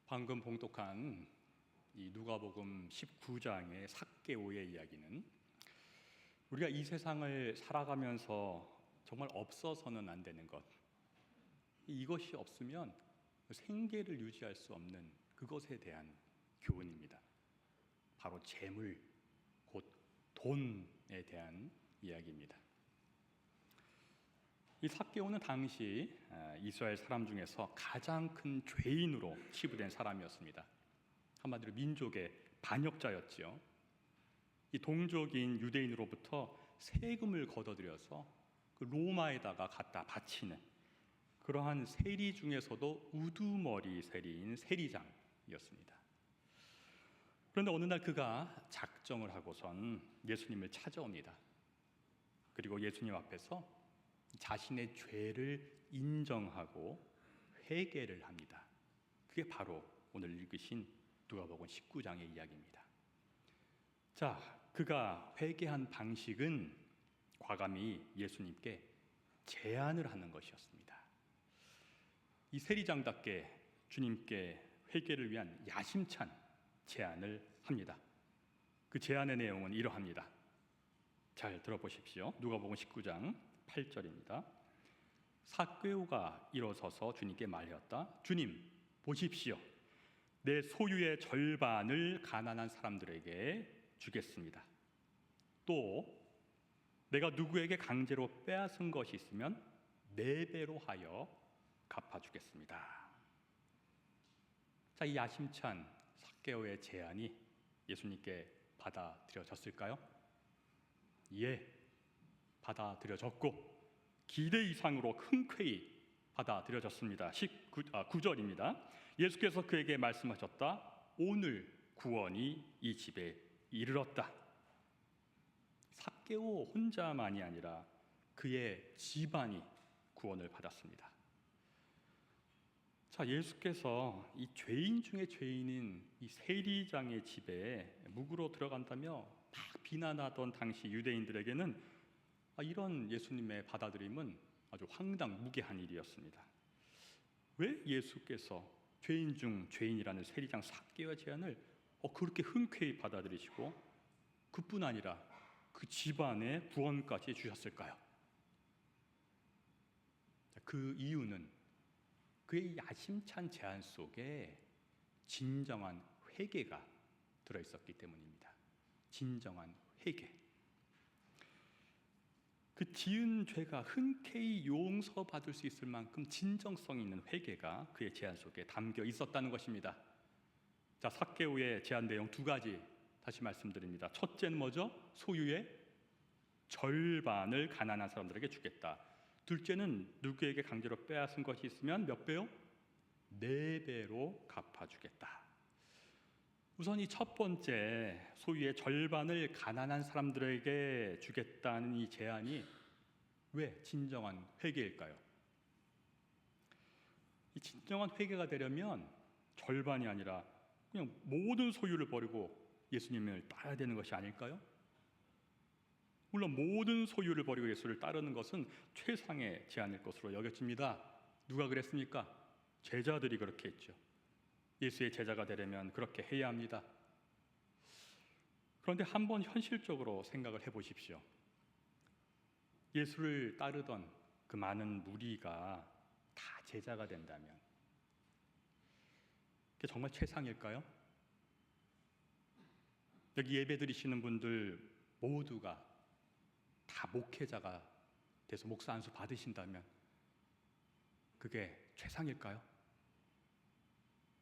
방금 봉독한 이 누가복음 19장의 삭개오의 이야기는 우리가 이 세상을 살아가면서 정말 없어서는 안 되는 것, 이것이 없으면 생계를 유지할 수 없는 그것에 대한 교훈입니다. 바로 재물, 곧 돈에 대한 이야기입니다. 이 삭개오는 당시 이스라엘 사람 중에서 가장 큰 죄인으로 치부된 사람이었습니다. 한마디로 민족의 반역자였지요. 이 동족인 유대인으로부터 세금을 걷어들여서 그 로마에다가 갖다 바치는 그러한 세리 중에서도 우두머리 세리인 세리장이었습니다. 그런데 어느 날 그가 작정을 하고선 예수님을 찾아옵니다. 그리고 예수님 앞에서 자신의 죄를 인정하고 회개를 합니다. 그게 바로 오늘 읽으신 누가복음 19장의 이야기입니다. 자, 그가 회개한 방식은 과감히 예수님께 제안을 하는 것이었습니다. 이 세리장답게 주님께 회개를 위한 야심찬 제안을 합니다. 그 제안의 내용은 이러합니다. 잘 들어보십시오. 누가복음 19장 8절입니다. 삭개오가 일어서서 주님께 말하였다. 주님, 보십시오. 내 소유의 절반을 가난한 사람들에게 주겠습니다. 또 내가 누구에게 강제로 빼앗은 것이 있으면 4배로 하여 갚아주겠습니다. 자, 이 야심찬 삭개오의 제안이 예수님께 받아들여졌을까요? 예, 받아들여졌고 기대 이상으로 흔쾌히 받아들여졌습니다. 9절입니다. 예수께서 그에게 말씀하셨다. 오늘 구원이 이 집에 이르렀다. 삭개오 혼자만이 아니라 그의 집안이 구원을 받았습니다. 자, 예수께서 이 죄인 중에 죄인인 이 세리장의 집에 묵으로 들어간다며 막 비난하던 당시 유대인들에게는 이런 예수님의 받아들임은 아주 황당무계한 일이었습니다. 왜 예수께서 죄인 중 죄인이라는 세리장 삭개오의 제안을 그렇게 흔쾌히 받아들이시고 그뿐 아니라 그 집안에 구원까지 주셨을까요? 그 이유는 그의 야심찬 제안 속에 진정한 회개가 들어있었기 때문입니다. 진정한 회개. 그 지은 죄가 흔쾌히 용서받을 수 있을 만큼 진정성 있는 회개가 그의 제안 속에 담겨 있었다는 것입니다. 자, 삭개오의 제안 내용 2가지 다시 말씀드립니다. 첫째는 뭐죠? 소유의 절반을 가난한 사람들에게 주겠다. 둘째는 누구에게 강제로 빼앗은 것이 있으면 몇 배요? 4배로 갚아주겠다. 우선 이 첫 번째 소유의 절반을 가난한 사람들에게 주겠다는 이 제안이 왜 진정한 회개일까요? 이 진정한 회개가 되려면 절반이 아니라 그냥 모든 소유를 버리고 예수님을 따라야 되는 것이 아닐까요? 물론 모든 소유를 버리고 예수를 따르는 것은 최상의 제안일 것으로 여겨집니다. 누가 그랬습니까? 제자들이 그렇게 했죠. 예수의 제자가 되려면 그렇게 해야 합니다. 그런데 한번 현실적으로 생각을 해보십시오. 예수를 따르던 그 많은 무리가 다 제자가 된다면 그게 정말 최상일까요? 여기 예배드리시는 분들 모두가 다 목회자가 돼서 목사 안수 받으신다면 그게 최상일까요?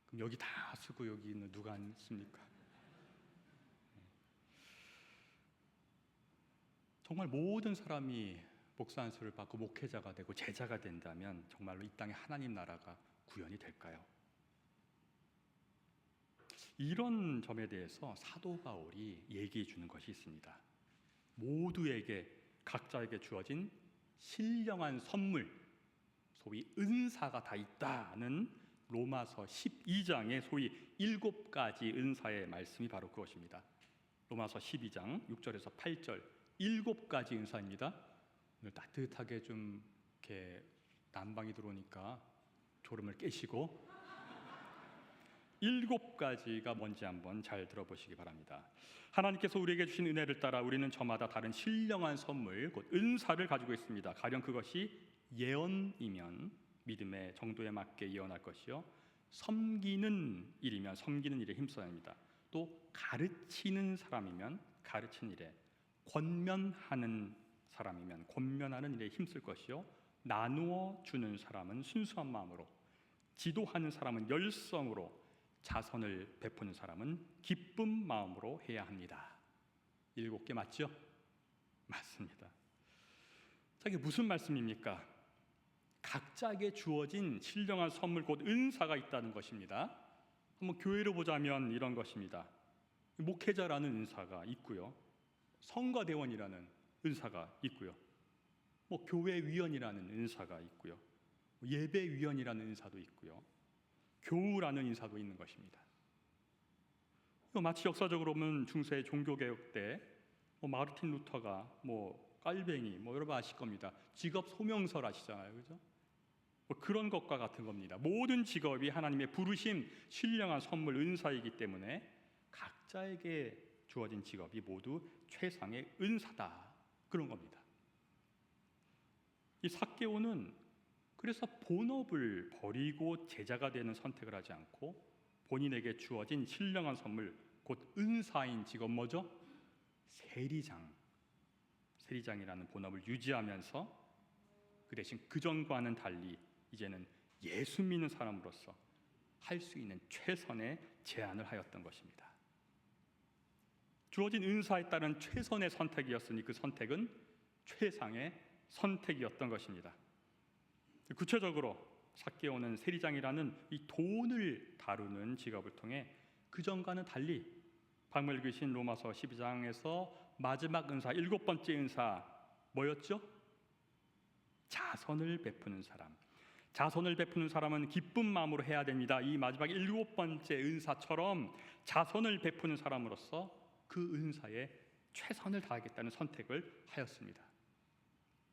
그럼 여기 다 쓰고 여기는 누가 앉습니까? 정말 모든 사람이 목사 안수를 받고 목회자가 되고 제자가 된다면 정말로 이 땅에 하나님 나라가 구현이 될까요? 이런 점에 대해서 사도 바울이 얘기해 주는 것이 있습니다. 모두에게 각자에게 주어진 신령한 선물, 소위 은사가 다 있다는 로마서 12장의 소위 7가지 은사의 말씀이 바로 그것입니다. 로마서 12장 6절에서 8절 7가지 은사입니다. 오늘 따뜻하게 좀 이렇게 난방이 들어오니까 졸음을 깨시고 7가지가 뭔지 한번 잘 들어보시기 바랍니다. 하나님께서 우리에게 주신 은혜를 따라 우리는 저마다 다른 신령한 선물, 곧 은사를 가지고 있습니다. 가령 그것이 예언이면 믿음의 정도에 맞게 예언할 것이요, 섬기는 일이면 섬기는 일에 힘써야 합니다. 또 가르치는 사람이면 가르치는 일에, 권면하는 사람이면 권면하는 일에 힘쓸 것이요, 나누어 주는 사람은 순수한 마음으로, 지도하는 사람은 열성으로, 자선을 베푸는 사람은 기쁜 마음으로 해야 합니다. 7개 맞죠? 맞습니다. 자, 이게 무슨 말씀입니까? 각자에게 주어진 신령한 선물, 곧 은사가 있다는 것입니다. 한번 교회로 보자면 이런 것입니다. 목회자라는 은사가 있고요, 성가대원이라는 은사가 있고요, 교회위원이라는 은사가 있고요, 예배위원이라는 은사도 있고요, 교우라는 인사도 있는 것입니다. 마치 역사적으로 보면 중세 종교개혁 때 마르틴 루터가 깔뱅이 여러분 아실 겁니다. 직업 소명설 아시잖아요, 그죠? 그런 것과 같은 겁니다. 모든 직업이 하나님의 부르심, 신령한 선물, 은사이기 때문에 각자에게 주어진 직업이 모두 최상의 은사다, 그런 겁니다. 이 삭개오는 그래서 본업을 버리고 제자가 되는 선택을 하지 않고 본인에게 주어진 신령한 선물, 곧 은사인 직업 뭐죠? 세리장이라는 본업을 유지하면서 그 대신 그전과는 달리 이제는 예수 믿는 사람으로서 할 수 있는 최선의 제안을 하였던 것입니다. 주어진 은사에 따른 최선의 선택이었으니 그 선택은 최상의 선택이었던 것입니다. 구체적으로 삭개오는 세리장이라는 이 돈을 다루는 직업을 통해 그전과는 달리 방금 읽으신 로마서 12장에서 마지막 은사, 7번째 은사 뭐였죠? 자선을 베푸는 사람. 자선을 베푸는 사람은 기쁜 마음으로 해야 됩니다. 이 마지막 7번째 은사처럼 자선을 베푸는 사람으로서 그 은사에 최선을 다하겠다는 선택을 하였습니다.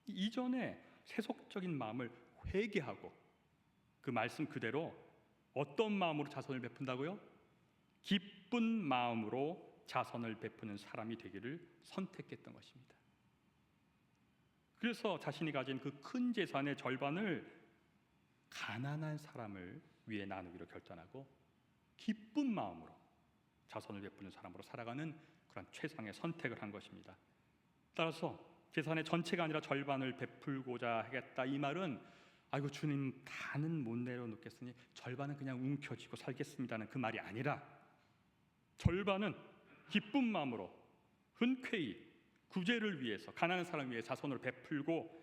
이전에 세속적인 마음을 회개하고 그 말씀 그대로 어떤 마음으로 자선을 베푼다고요? 기쁜 마음으로 자선을 베푸는 사람이 되기를 선택했던 것입니다. 그래서 자신이 가진 그 큰 재산의 절반을 가난한 사람을 위해 나누기로 결단하고 기쁜 마음으로 자선을 베푸는 사람으로 살아가는 그런 최상의 선택을 한 것입니다. 따라서 재산의 전체가 아니라 절반을 베풀고자 하겠다, 이 말은 아이고 주님 다는 못 내려놓겠으니 절반은 그냥 움켜쥐고 살겠습니다는 그 말이 아니라, 절반은 기쁜 마음으로 흔쾌히 구제를 위해서, 가난한 사람을 위해 자선을 베풀고,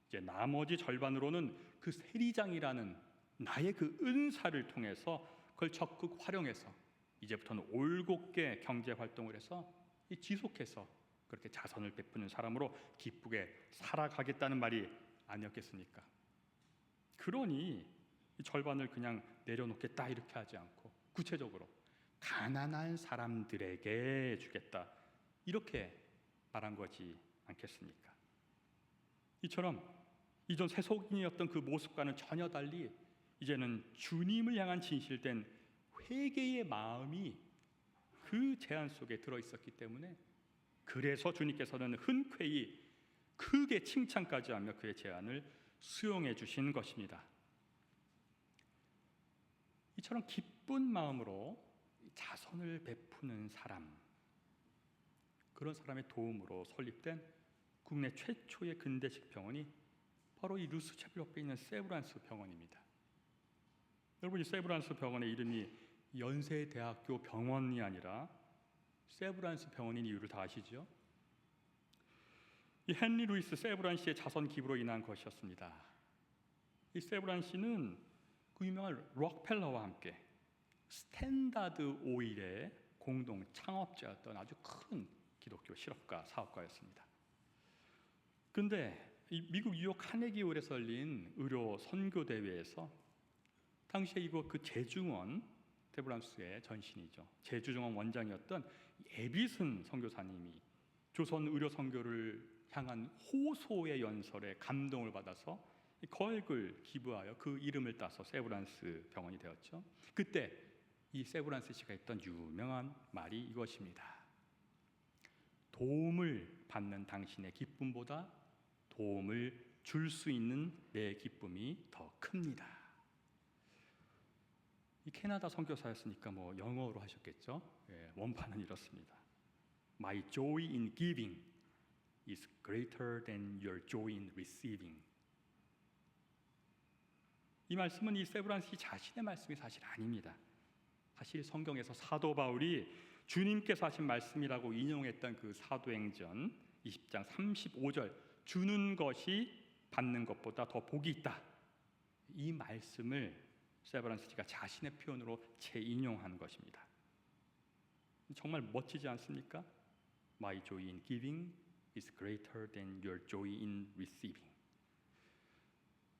이제 나머지 절반으로는 그 세리장이라는 나의 그 은사를 통해서 그걸 적극 활용해서 이제부터는 올곧게 경제 활동을 해서 지속해서 그렇게 자선을 베푸는 사람으로 기쁘게 살아가겠다는 말이 아니었겠습니까? 그러니 절반을 그냥 내려놓겠다 이렇게 하지 않고 구체적으로 가난한 사람들에게 주겠다 이렇게 말한 거지 않겠습니까? 이처럼 이전 세속인이었던 그 모습과는 전혀 달리 이제는 주님을 향한 진실된 회개의 마음이 그 제안 속에 들어있었기 때문에, 그래서 주님께서는 흔쾌히 크게 칭찬까지 하며 그의 제안을 수용해 주신 것입니다. 이처럼 기쁜 마음으로 자선을 베푸는 사람, 그런 사람의 도움으로 설립된 국내 최초의 근대식 병원이 바로 이 루스체플 옆에 있는 세브란스 병원입니다. 여러분, 이 세브란스 병원의 이름이 연세대학교 병원이 아니라 세브란스 병원인 이유를 다 아시죠? 이 헨리 루이스 세브란 씨의 자선 기부로 인한 것이었습니다. 이 세브란 씨는 그 유명한 록펠러와 함께 스탠다드 오일의 공동 창업자였던 아주 큰 기독교 실업가 사업가였습니다. 그런데 이 미국 뉴욕 카네기홀에서 열린 의료 선교 대회에서 당시에 이곳 그 제중원, 세브란스의 전신이죠, 제주중원 원장이었던 에비슨 선교사님이 조선 의료 선교를 향한 호소의 연설에 감동을 받아서 거액을 기부하여 그 이름을 따서 세브란스 병원이 되었죠. 그때 이 세브란스 씨가 했던 유명한 말이 이것입니다. 도움을 받는 당신의 기쁨보다 도움을 줄 수 있는 내 기쁨이 더 큽니다. 이 캐나다 선교사였으니까 뭐 영어로 하셨겠죠. 원판은 이렇습니다. My joy in giving is greater than your joy in receiving. 이 말씀은 이 세브란스 자신의 말씀이 사실 아닙니다. 사실 성경에서 사도 바울이 주님께서 하신 말씀이라고 인용했던 그 사도행전 20장 35절 주는 것이 받는 것보다 더 복이 있다. 이 말씀을 세브란스가 자신의 표현으로 재인용한 것입니다. 정말 멋지지 않습니까? My joy in giving is greater than your joy in receiving.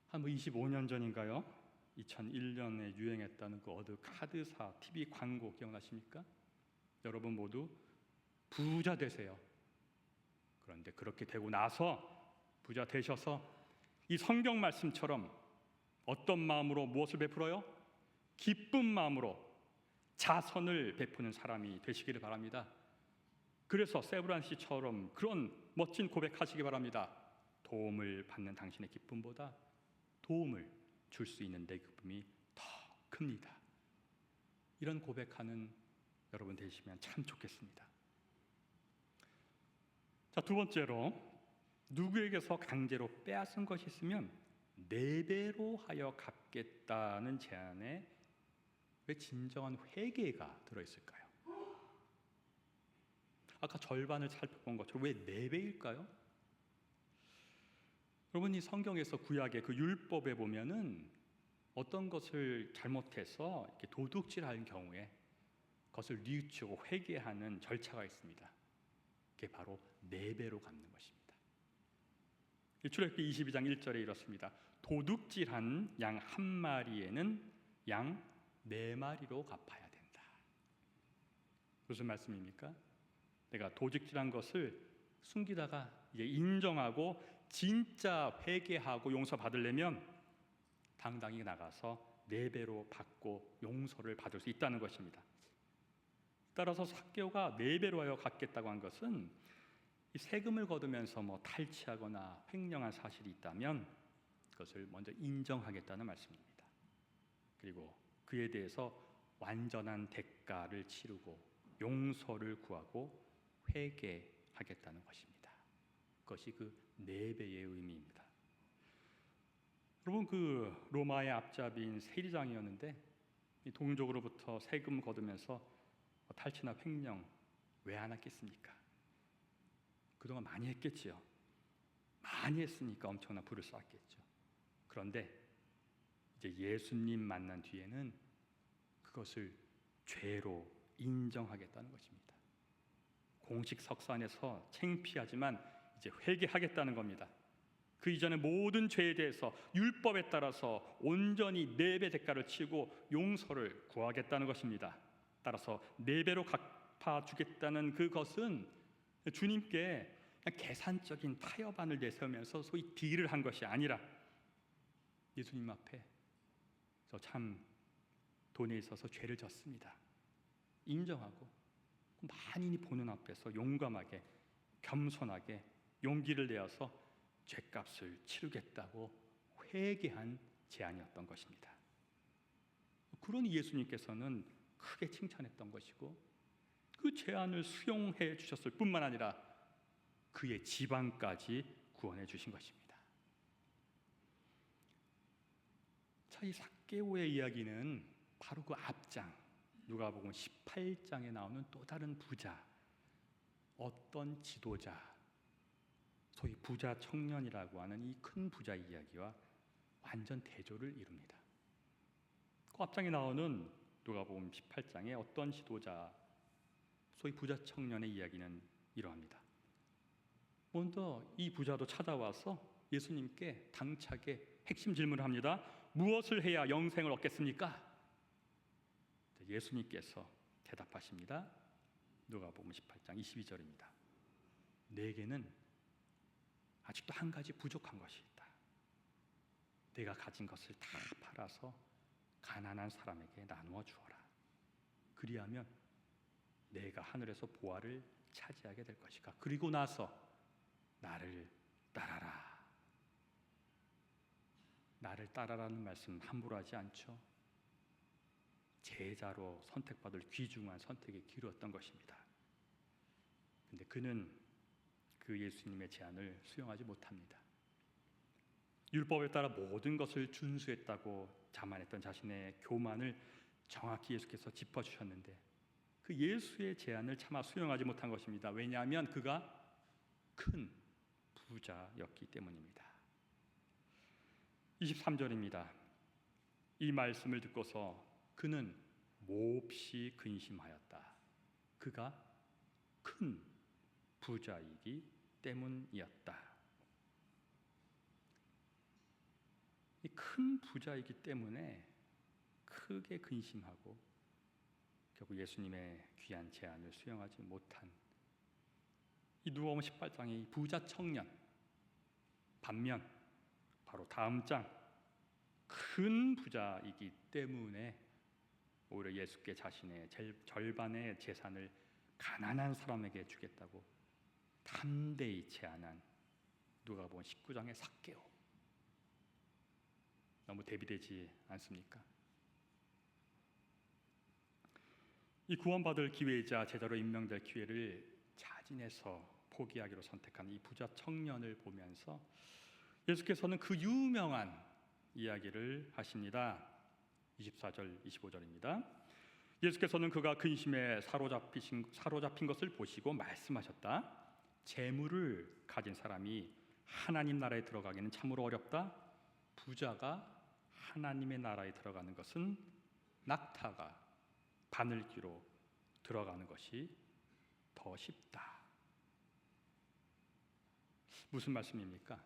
한 25년 전인가요? 2001년에 유행했다는 그 어느 카드사 TV 광고 기억나십니까? 여러분 모두 부자 되세요. 그런데 그렇게 되고 나서 부자 되셔서 이 성경 말씀처럼 어떤 마음으로 무엇을 베풀어요? 기쁜 마음으로 자선을 베푸는 사람이 되시기를 바랍니다. 그래서 세브란스 씨처럼 그런 멋진 고백하시기 바랍니다. 도움을 받는 당신의 기쁨보다 도움을 줄 수 있는 내 기쁨이 더 큽니다. 이런 고백하는 여러분 되시면 참 좋겠습니다. 자, 두 번째로 누구에게서 강제로 빼앗은 것이 있으면 4배로 하여 갚겠다는 제안에 왜 진정한 회개가 들어있을까요? 아까 절반을 살펴본 것처럼 왜 4배일까요? 여러분, 이 성경에서 구약의 그 율법에 보면은 어떤 것을 잘못해서 이렇게 도둑질하는 경우에 그것을 뉘우치고 회개하는 절차가 있습니다. 그게 바로 4배로 갚는 것입니다. 출애굽기 22장 1절에 이렇습니다. 도둑질한 양 한 마리에는 양 4마리로 갚아야 된다. 무슨 말씀입니까? 내가 도둑질한 것을 숨기다가 이제 인정하고 진짜 회개하고 용서받으려면 당당히 나가서 4배로 받고 용서를 받을 수 있다는 것입니다. 따라서 삭개오가 4배로 하여 갚겠다고 한 것은 이 세금을 거두면서 뭐 탈취하거나 횡령한 사실이 있다면 그것을 먼저 인정하겠다는 말씀입니다. 그리고 그에 대해서 완전한 대가를 치르고 용서를 구하고 회개하겠다는 것입니다. 그것이 그 4배의 의미입니다. 여러분, 그 로마의 앞잡이인 세리장이었는데 동족으로부터 세금 거두면서 탈취나 횡령 왜 안 했겠습니까? 그동안 많이 했겠지요. 많이 했으니까 엄청난 부를 쌓았겠죠. 그런데 이제 예수님 만난 뒤에는 그것을 죄로 인정하겠다는 것입니다. 공식 석산에서 창피하지만 이제 회개하겠다는 겁니다. 그 이전의 모든 죄에 대해서 율법에 따라서 온전히 4배 대가를 치고 용서를 구하겠다는 것입니다. 따라서 4배로 갚아주겠다는 그것은 주님께 그냥 계산적인 타협안을 내세우면서 소위 딜을 한 것이 아니라 예수님 앞에 저 참 돈에 있어서 죄를 졌습니다. 인정하고 만인이 보는 앞에서 용감하게 겸손하게 용기를 내어서 죄값을 치르겠다고 회개한 제안이었던 것입니다. 그러니 예수님께서는 크게 칭찬했던 것이고 그 제안을 수용해 주셨을 뿐만 아니라 그의 지방까지 구원해 주신 것입니다. 자, 이 삭개오의 이야기는 바로 그 앞장 누가복음 18장에 나오는 또 다른 부자, 어떤 지도자, 소위 부자 청년이라고 하는 이 큰 부자 이야기와 완전 대조를 이룹니다. 그 앞장에 나오는 누가복음 18장의 어떤 지도자, 소위 부자 청년의 이야기는 이러합니다. 먼저 이 부자도 찾아와서 예수님께 당차게 핵심 질문을 합니다. 무엇을 해야 영생을 얻겠습니까? 예수님께서 대답하십니다. 누가복음 18장 22절입니다. 내게는 아직도 한 가지 부족한 것이 있다. 내가 가진 것을 다 팔아서 가난한 사람에게 나누어 주어라. 그리하면 내가 하늘에서 보화를 차지하게 될 것이다. 그리고 나서 나를 따라라. 나를 따라라는 말씀 함부로 하지 않죠. 제자로 선택받을 귀중한 선택의 기로였던 것입니다. 근데 그는 그 예수님의 제안을 수용하지 못합니다. 율법에 따라 모든 것을 준수했다고 자만했던 자신의 교만을 정확히 예수께서 짚어주셨는데 그 예수의 제안을 차마 수용하지 못한 것입니다. 왜냐하면 그가 큰 부자였기 때문입니다. 23절입니다. 이 말씀을 듣고서 그는 몹시 근심하였다. 그가 큰 부자이기 때문이었다. 이 큰 부자이기 때문에 크게 근심하고 결국 예수님의 귀한 제안을 수용하지 못한 이 누가복음 18장의 이 부자 청년, 반면 바로 다음 장 큰 부자이기 때문에 오히려 예수께 자신의 절반의 재산을 가난한 사람에게 주겠다고 담대히 제안한 누가복음 19장의 삭개오. 너무 대비되지 않습니까? 이 구원받을 기회이자 제자로 임명될 기회를 자진해서 포기하기로 선택한 이 부자 청년을 보면서 예수께서는 그 유명한 이야기를 하십니다. 24절, 25절입니다. 예수께서는 그가 근심에 사로잡힌 것을 보시고 말씀하셨다. 재물을 가진 사람이 하나님 나라에 들어가기는 참으로 어렵다. 부자가 하나님의 나라에 들어가는 것은 낙타가 바늘귀로 들어가는 것이 더 쉽다. 무슨 말씀입니까?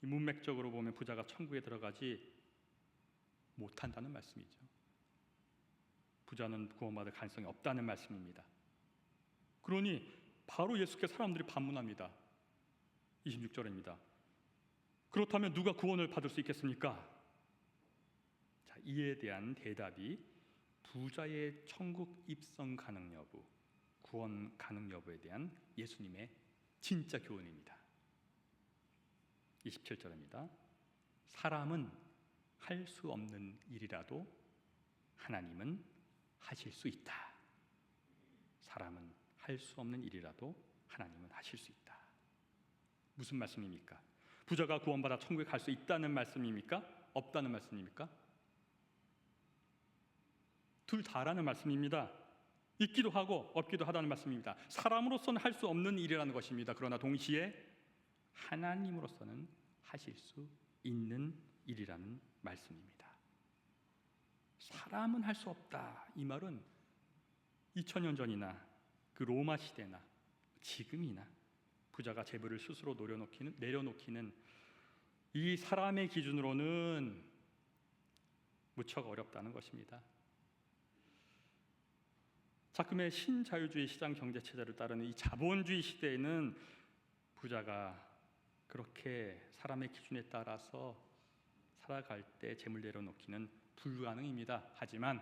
문맥적으로 보면 부자가 천국에 들어가지 못한다는 말씀이죠. 부자는 구원받을 가능성이 없다는 말씀입니다. 그러니 바로 예수께 사람들이 반문합니다. 26절입니다. 그렇다면 누가 구원을 받을 수 있겠습니까? 자, 이에 대한 대답이 부자의 천국 입성 가능 여부, 구원 가능 여부에 대한 예수님의 진짜 교훈입니다. 27절입니다. 사람은 할 수 없는 일이라도 하나님은 하실 수 있다. 사람은 할 수 없는 일이라도 하나님은 하실 수 있다. 무슨 말씀입니까? 부자가 구원받아 천국에 갈 수 있다는 말씀입니까? 없다는 말씀입니까? 둘 다라는 말씀입니다. 있기도 하고 없기도 하다는 말씀입니다. 사람으로서는 할 수 없는 일이라는 것입니다. 그러나 동시에 하나님으로서는 하실 수 있는 일이라는 말씀입니다. 사람은 할 수 없다. 이 말은 2000년 전이나 그 로마 시대나 지금이나 부자가 재물을 스스로 내려놓기는 이 사람의 기준으로는 무척 어렵다는 것입니다. 자금의 신자유주의 시장 경제 체제를 따르는 이 자본주의 시대에는 부자가 그렇게 사람의 기준에 따라서 살아갈 때 재물 내려놓기는 불가능입니다. 하지만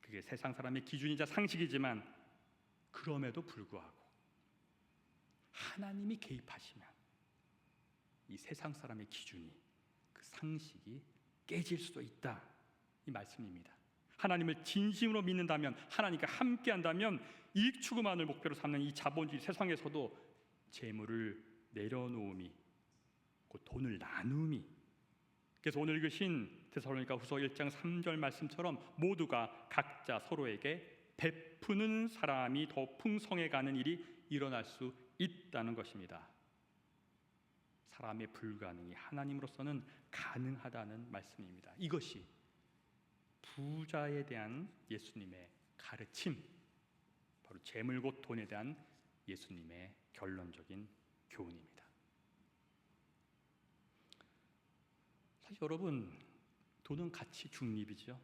그게 세상 사람의 기준이자 상식이지만 그럼에도 불구하고 하나님이 개입하시면 이 세상 사람의 기준이, 그 상식이 깨질 수도 있다. 이 말씀입니다. 하나님을 진심으로 믿는다면, 하나님과 함께한다면 이익 추구만을 목표로 삼는 이 자본주의 세상에서도 재물을 내려놓음이, 곧 돈을 나눔이, 그래서 오늘 읽으신 데살로니가 후서 1장 3절 말씀처럼 모두가 각자 서로에게 베푸는 사람이 더 풍성해가는 일이 일어날 수 있다는 것입니다. 사람의 불가능이 하나님으로서는 가능하다는 말씀입니다. 이것이 부자에 대한 예수님의 가르침, 바로 재물 곧 돈에 대한 예수님의 결론적인 교훈입니다. 사실 여러분, 돈은 가치 중립이죠.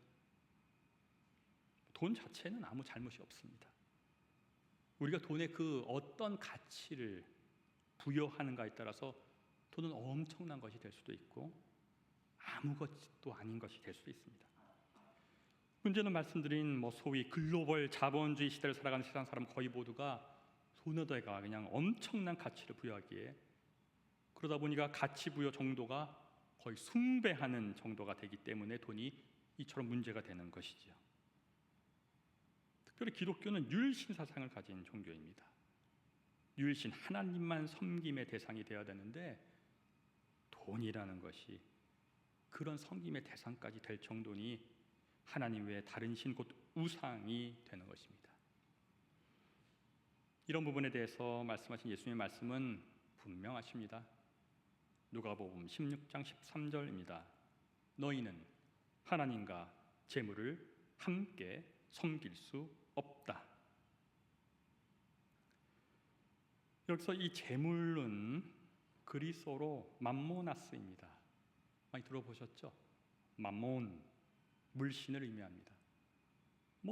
돈 자체는 아무 잘못이 없습니다. 우리가 돈에 그 어떤 가치를 부여하는가에 따라서 돈은 엄청난 것이 될 수도 있고 아무것도 아닌 것이 될 수도 있습니다. 문제는 말씀드린 소위 글로벌 자본주의 시대를 살아가는 세상 사람 거의 모두가 돈에다가 그냥 엄청난 가치를 부여하기에, 그러다 보니까 가치 부여 정도가 거의 숭배하는 정도가 되기 때문에 돈이 이처럼 문제가 되는 것이지요. 특별히 기독교는 유일신 사상을 가진 종교입니다. 유일신 하나님만 섬김의 대상이 되어야 되는데 돈이라는 것이 그런 섬김의 대상까지 될 정도니 하나님 외에 다른 신 곧 우상이 되는 것입니다. 이런 부분에 대해서 말씀하신 예수님의 말씀은 분명하십니다. 누가복음 16장 13절입니다. 너희는 하나님과 재물을 함께 섬길 수 없다. 여기서 이 재물은 그리스어로 맘모나스입니다. 많이 들어보셨죠? 맘몬, 물신을 의미합니다.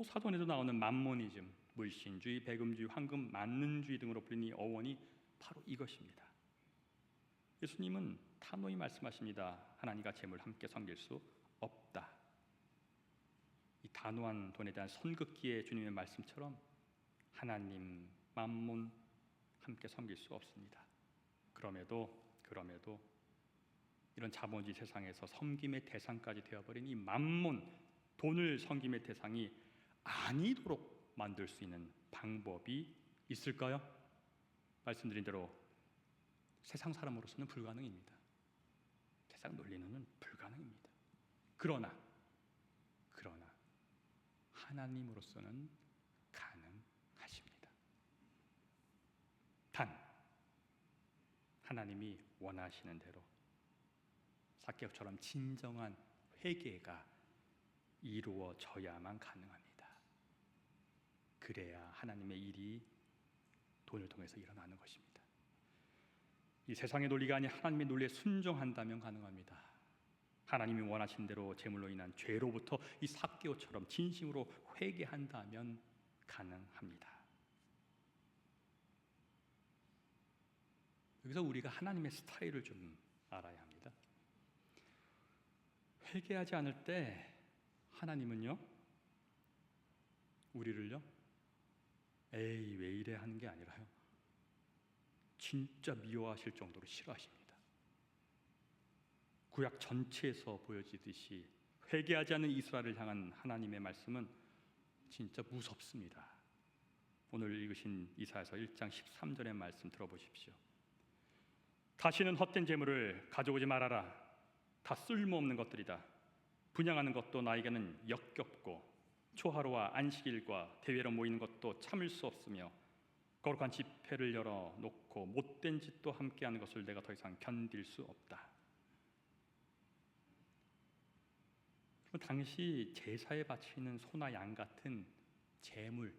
사전에도 나오는 맘모니즘, 물신주의, 배금주의, 황금 만능주의 등으로 불리는 이 어원이 바로 이것입니다. 예수님은 단호히 말씀하십니다. 하나님과 재물 함께 섬길 수 없다. 이 단호한 돈에 대한 선긋기의 주님의 말씀처럼 하나님, 맘몬 함께 섬길 수 없습니다. 그럼에도 이런 자본주의 세상에서 섬김의 대상까지 되어버린 이 맘몬, 돈을 섬김의 대상이 아니도록 만들 수 있는 방법이 있을까요? 말씀드린 대로 세상 사람으로서는 불가능입니다. 세상 논리는 불가능입니다. 그러나 하나님으로서는 가능하십니다. 단 하나님이 원하시는 대로 삭개오처럼 진정한 회개가 이루어져야만 가능합니다. 그래야 하나님의 일이 돈을 통해서 일어나는 것입니다. 이 세상의 논리가 아닌 하나님의 논리에 순종한다면 가능합니다. 하나님이 원하신 대로 재물로 인한 죄로부터 이 삭개오처럼 진심으로 회개한다면 가능합니다. 여기서 우리가 하나님의 스타일을 좀 알아야 합니다. 회개하지 않을 때 하나님은요, 우리를요, 에이 왜 이래 하는 게 아니라요, 진짜 미워하실 정도로 싫어하십니다. 구약 전체에서 보여지듯이 회개하지 않는 이스라엘을 향한 하나님의 말씀은 진짜 무섭습니다. 오늘 읽으신 이사야서 1장 13절의 말씀 들어보십시오. 다시는 헛된 재물을 가져오지 말아라. 다 쓸모없는 것들이다. 분양하는 것도 나에게는 역겹고 초하루와 안식일과 대회로 모이는 것도 참을 수 없으며 거룩한 집회를 열어놓고 못된 짓도 함께하는 것을 내가 더 이상 견딜 수 없다. 당시 제사에 바치는 소나 양 같은 제물,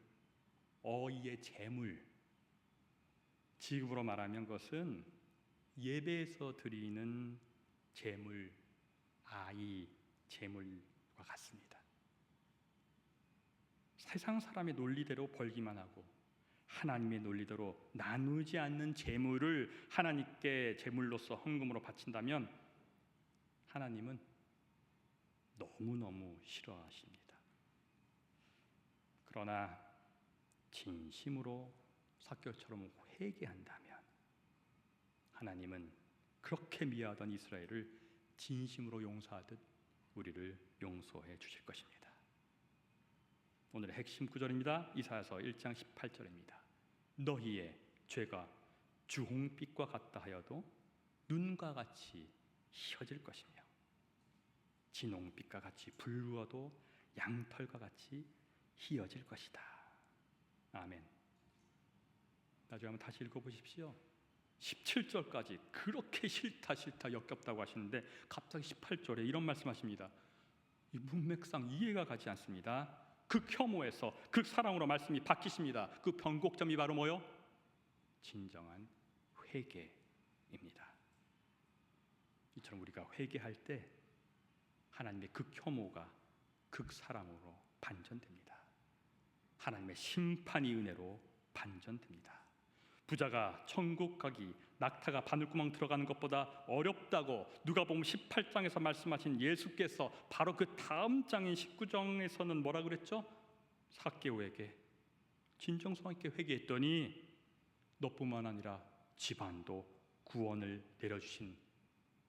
어이의 제물, 지금으로 말하면 그것은 예배에서 드리는 제물, 아이 제물과 같습니다. 세상 사람의 논리대로 벌기만 하고 하나님의 논리대로 나누지 않는 제물을 하나님께 제물로서 헌금으로 바친다면 하나님은 너무너무 싫어하십니다. 그러나 진심으로 삭개오처럼 회개한다면 하나님은 그렇게 미워하던 이스라엘을 진심으로 용서하듯 우리를 용서해 주실 것입니다. 오늘의 핵심 구절입니다. 이사야서 1장 18절입니다. 너희의 죄가 주홍빛과 같다 하여도 눈과 같이 희어질 것이며 진홍빛과 같이 붉어도 양털과 같이 희어질 것이다. 아멘. 나중에 한번 다시 읽어보십시오. 17절까지 그렇게 싫다 역겹다고 하시는데 갑자기 18절에 이런 말씀하십니다. 이 문맥상 이해가 가지 않습니다. 그 혐오에서 그 사랑으로 말씀이 바뀌십니다. 그 변곡점이 바로 뭐요? 진정한 회개입니다. 이처럼 우리가 회개할 때 하나님의 극혐오가 극사랑으로 반전됩니다. 하나님의 심판이 은혜로 반전됩니다. 부자가 천국 가기 낙타가 바늘구멍 들어가는 것보다 어렵다고 누가복음 18장에서 말씀하신 예수께서 바로 그 다음 장인 19장에서는 뭐라 그랬죠? 삭개오에게 진정성 있게 회개했더니 너뿐만 아니라 집안도 구원을 내려주신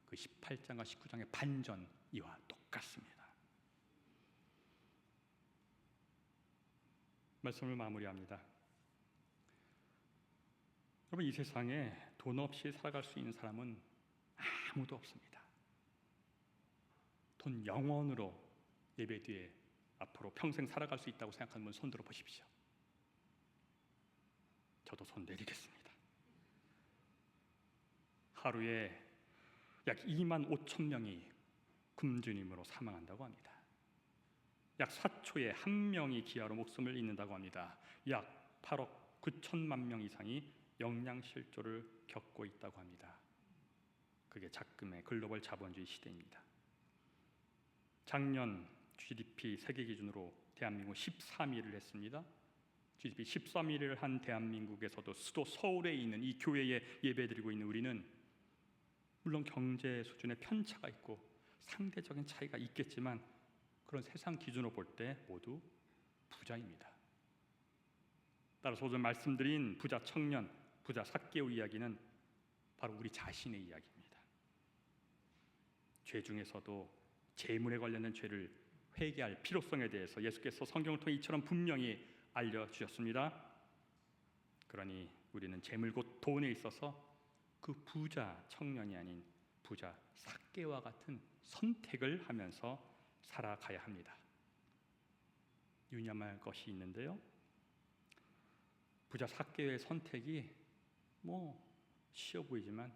그 18장과 19장의 반전 이와 똑같습니다. 말씀을 마무리합니다. 여러분, 이 세상에 돈 없이 살아갈 수 있는 사람은 아무도 없습니다. 돈 영원으로 예배 뒤에 앞으로 평생 살아갈 수 있다고 생각하는 분 손 들어 보십시오. 저도 손 내리겠습니다. 하루에 약 2만 5천 명이 굶주림으로 사망한다고 합니다. 약 4초에 1명이 기아로 목숨을 잃는다고 합니다. 약 8억 9천만 명 이상이 영양실조를 겪고 있다고 합니다. 그게 작금의 글로벌 자본주의 시대입니다. 작년 GDP 세계 기준으로 대한민국 13위를 했습니다. GDP 13위를 한 대한민국에서도 수도 서울에 있는 이 교회에 예배드리고 있는 우리는 물론 경제 수준의 편차가 있고 상대적인 차이가 있겠지만 그런 세상 기준으로 볼 때 모두 부자입니다. 따라서 오늘 말씀드린 부자 청년, 부자 삭개오 이야기는 바로 우리 자신의 이야기입니다. 죄 중에서도 재물에 관련된 죄를 회개할 필요성에 대해서 예수께서 성경을 통해 이처럼 분명히 알려주셨습니다. 그러니 우리는 재물 곧 돈에 있어서 그 부자 청년이 아닌 부자 삭개오와 같은 선택을 하면서 살아가야 합니다. 유념할 것이 있는데요. 부자 삭개오의 선택이 쉬워 보이지만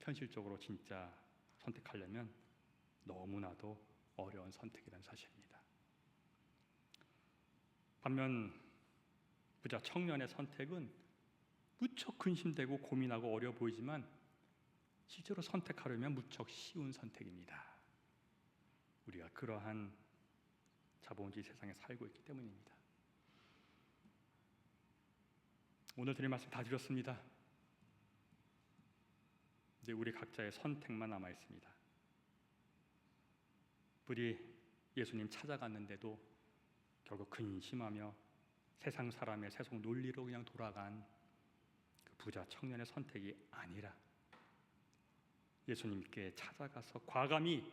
현실적으로 진짜 선택하려면 너무나도 어려운 선택이라는 사실입니다. 반면 부자 청년의 선택은 무척 근심되고 고민하고 어려워 보이지만 실제로 선택하려면 무척 쉬운 선택입니다. 우리가 그러한 자본주의 세상에 살고 있기 때문입니다. 오늘 드릴 말씀 다 드렸습니다. 이제 우리 각자의 선택만 남아 있습니다. 부디 예수님 찾아갔는데도 결국 근심하며 세상 사람의 세속 논리로 그냥 돌아간 그 부자 청년의 선택이 아니라 예수님께 찾아가서 과감히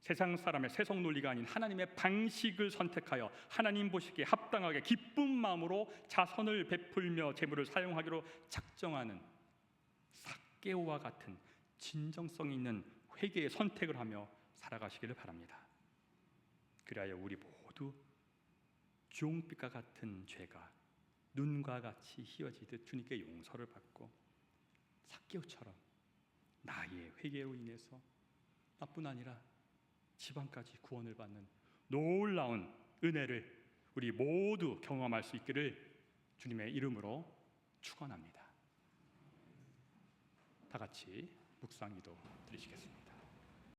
세상 사람의 세속 논리가 아닌 하나님의 방식을 선택하여 하나님 보시기에 합당하게 기쁜 마음으로 자선을 베풀며 재물을 사용하기로 작정하는 삭개오와 같은 진정성 있는 회개의 선택을 하며 살아가시기를 바랍니다. 그리하여 우리 모두 주홍빛과 같은 죄가 눈과 같이 희어지듯 주님께 용서를 받고 삭개오처럼 나의 회개로 인해서 나뿐 아니라 집안까지 구원을 받는 놀라운 은혜를 우리 모두 경험할 수 있기를 주님의 이름으로 축원합니다. 다 같이 묵상기도 드리시겠습니다.